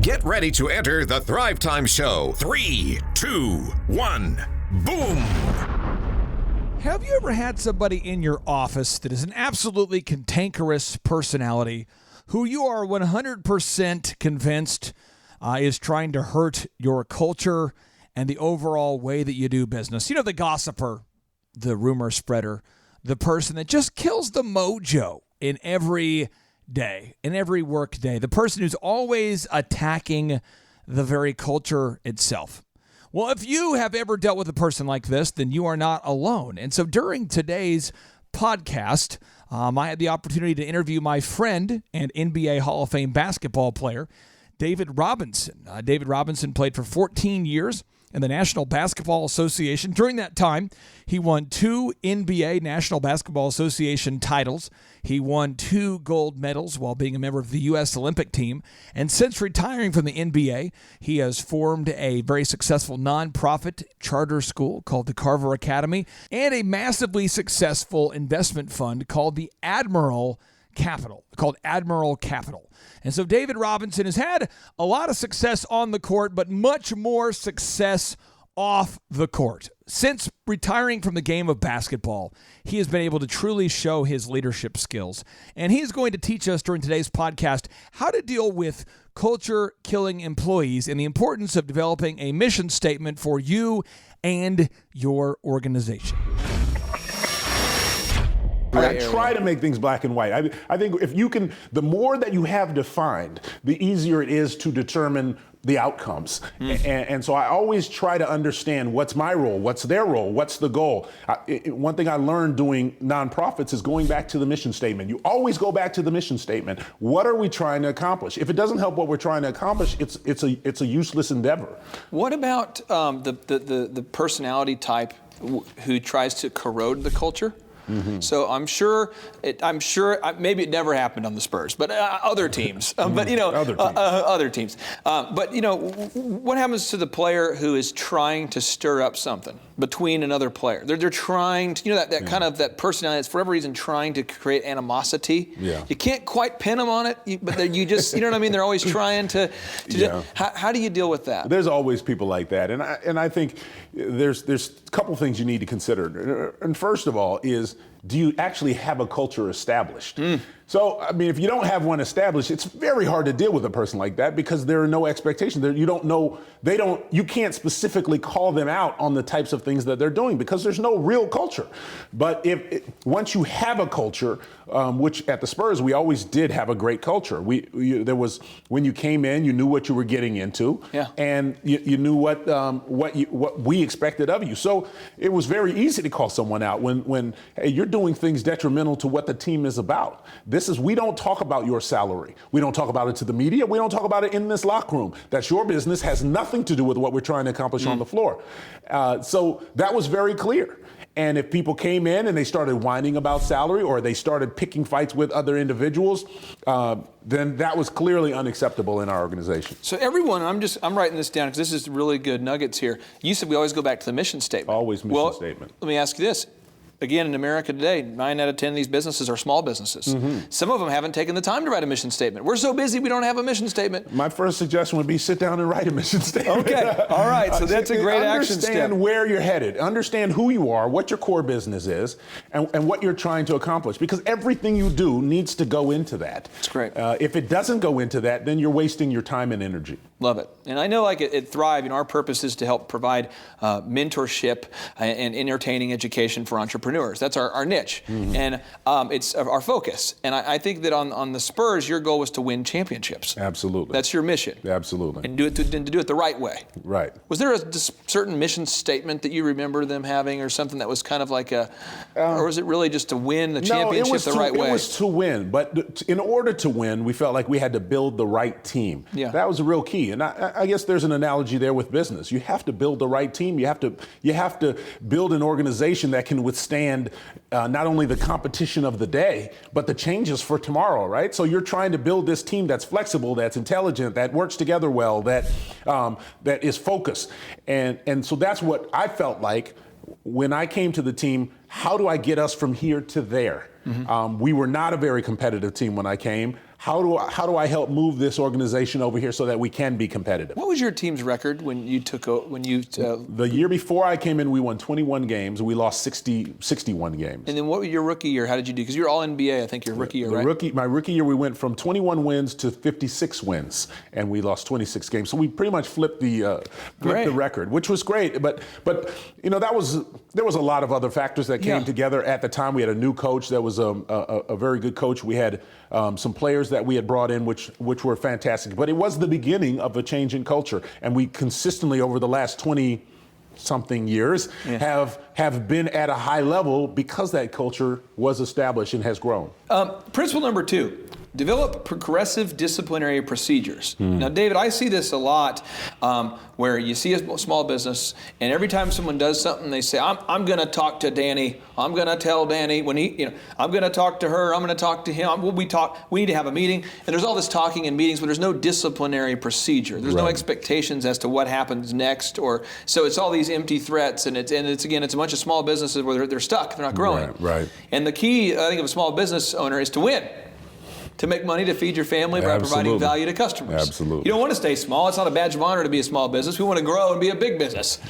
Get ready to enter the Thrivetime Show. 3, 2, 1, boom! Have you ever had somebody in your office that is an absolutely cantankerous personality who you are 100% convinced is trying to hurt your culture and the overall way that you do business? You know, the gossiper, the rumor spreader, the person that just kills the mojo in every day, in every work day, the person who's always attacking the very culture itself. Well, if you have ever dealt with a person like this, then you are not alone. And so during today's podcast, I had the opportunity to interview my friend and NBA Hall of Fame basketball player, David Robinson. David Robinson played for 14 years in the National Basketball Association. During that time, he won 2 NBA National Basketball Association titles. He won 2 gold medals while being a member of the U.S. Olympic team. And since retiring from the NBA, he has formed a very successful nonprofit charter school called the Carver Academy and a massively successful investment fund called the Admiral Capital. And so David Robinson has had a lot of success on the court, but much more success off the court. Since retiring from the game of basketball, he has been able to truly show his leadership skills. And he is going to teach us during today's podcast how to deal with culture-killing employees and the importance of developing a mission statement for you and your organization. I try to make things black and white. I think if you can, the more that you have defined, the easier it is to determine the outcomes. And so I always try to understand what's my role, what's their role, what's the goal. One thing I learned doing nonprofits is going back to the mission statement. You always go back to the mission statement. What are we trying to accomplish? If it doesn't help what we're trying to accomplish, it's a useless endeavor. What about the personality type who tries to corrode the culture? Mm-hmm. So I'm sure maybe it never happened on the Spurs, but other teams. Other teams. But what happens to the player who is trying to stir up something between another player? They're trying to, that kind of that personality that's for whatever reason trying to create animosity. Yeah. You can't quite pin them on it, but you just, you know what I mean? They're always trying to how do you deal with that? There's always people like that, and I think there's a couple things you need to consider. And first of all is, do you actually have a culture established? So, I mean, if you don't have one established, it's very hard to deal with a person like that because there are no expectations. You don't know, you can't specifically call them out on the types of things that they're doing because there's no real culture. But once you have a culture, which at the Spurs, we always did have a great culture. There was, when you came in, you knew what you were getting into, and you knew what we expected of you. So it was very easy to call someone out when hey, you're doing things detrimental to what the team is about. We don't talk about your salary. We don't talk about it to the media. We don't talk about it in this locker room. That's your business, has nothing to do with what we're trying to accomplish on the floor. So that was very clear. And if people came in and they started whining about salary or they started picking fights with other individuals, then that was clearly unacceptable in our organization. So everyone, I'm writing this down because this is really good nuggets here. You said we always go back to the mission statement. Always mission statement. Let me ask you this. Again, in America today, 9 out of 10 of these businesses are small businesses. Mm-hmm. Some of them haven't taken the time to write a mission statement. We're so busy we don't have a mission statement. My first suggestion would be sit down and write a mission statement. Okay, all right, so that's a great action step. Understand where you're headed. Understand who you are, what your core business is, and what you're trying to accomplish. Because everything you do needs to go into that. That's great. If it doesn't go into that, then you're wasting your time and energy. Love it. And I know like at Thrive, our purpose is to help provide mentorship and entertaining education for entrepreneurs. That's our niche. Mm-hmm. And it's our focus. And I think that on the Spurs, your goal was to win championships. Absolutely. That's your mission. Absolutely. And to do it the right way. Right. Was there a certain mission statement that you remember them having or something that was kind of like or was it really just to win the championship the right way? It was to win. But in order to win, we felt like we had to build the right team. Yeah. That was a real key. And I guess there's an analogy there with business. You have to build the right team. You have to build an organization that can withstand not only the competition of the day, but the changes for tomorrow, right? So you're trying to build this team that's flexible, that's intelligent, that works together well, that is focused. And so that's what I felt like when I came to the team. How do I get us from here to there? Mm-hmm. We were not a very competitive team when I came. how do I help move this organization over here so that we can be competitive? What was your team's record when you took The year before I came in, we won 21 games. We lost 61 games. And then what was your rookie year? How did you do? Because you're all NBA, I think, your rookie year, right? My rookie year, we went from 21 wins to 56 wins, and we lost 26 games. So we pretty much flipped the record, which was great. But you know, there was a lot of other factors that came together at the time. We had a new coach that was a very good coach. We had some players that we had brought in, which were fantastic. But it was the beginning of a change in culture, and we consistently over the last 20-something years have been at a high level because that culture was established and has grown. Principle number 2. Develop progressive disciplinary procedures. Now, David, I see this a lot where you see a small business, and every time someone does something, they say, I'm going to talk to Danny. I'm going to tell Danny when I'm going to talk to her. I'm going to talk to him. We need to have a meeting. And there's all this talking in meetings, but there's no disciplinary procedure. There's no expectations as to what happens next. So it's all these empty threats, and it's a bunch of small businesses where they're stuck. They're not growing. Right. And the key, I think, of a small business owner is to win. To make money, to feed your family by providing value to customers. Absolutely. You don't want to stay small. It's not a badge of honor to be a small business. We want to grow and be a big business.